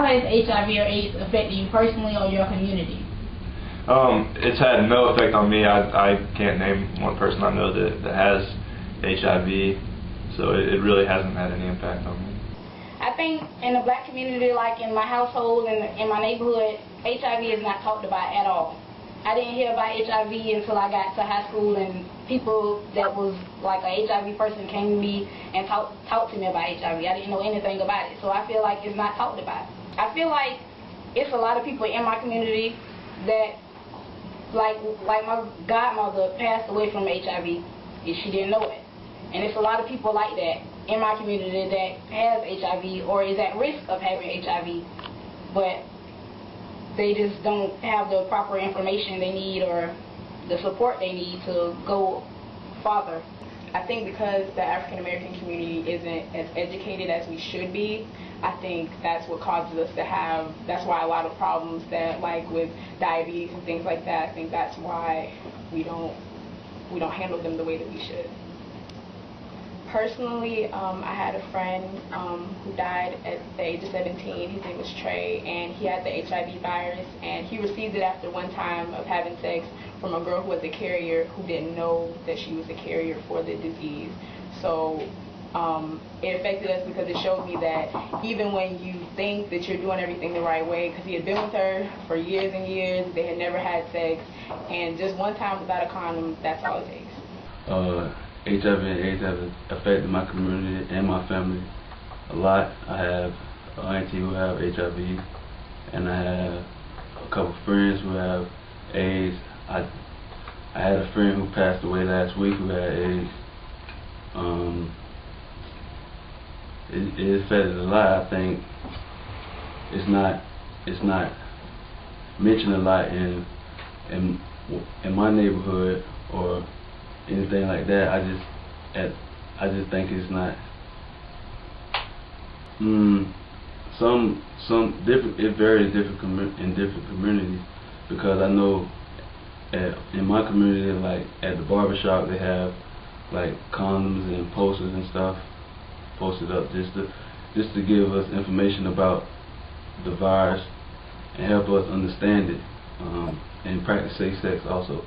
has HIV or AIDS affected you personally or your community? It's had no effect on me. I can't name one person I know that has HIV, so it really hasn't had any impact on me. I think in the black community, like in my household and in my neighborhood, HIV is not talked about at all. I didn't hear about HIV until I got to high school, and people that was like a HIV person came to me and talked to me about HIV. I didn't know anything about it, so I feel like it's not talked about. I feel like it's a lot of people in my community that, like my godmother passed away from HIV, and she didn't know it. And it's a lot of people like that in my community that has HIV or is at risk of having HIV, but they just don't have the proper information they need or the support they need to go farther. I think because the African American community isn't as educated as we should be, I think that's what causes us to have, that's why a lot of problems that, like with diabetes and things like that, I think that's why we don't handle them the way that we should. Personally, I had a friend who died at the age of 17. His name was Trey, and he had the HIV virus, and he received it after one time of having sex from a girl who was a carrier who didn't know that she was a carrier for the disease. So it affected us because it showed me that even when you think that you're doing everything the right way, because he had been with her for years and years, they had never had sex, and just one time without a condom, that's all it takes. HIV and AIDS have affected my community and my family a lot. I have an auntie who have HIV, and I have a couple friends who have AIDS. I had a friend who passed away last week who had AIDS. It affected a lot. I think it's not mentioned a lot in my neighborhood or anything like that. I just think it's not some different. It varies in different communities, because I know in my community, like at the barbershop, they have like condoms and posters and stuff posted up just to give us information about the virus and help us understand it and practice safe sex also.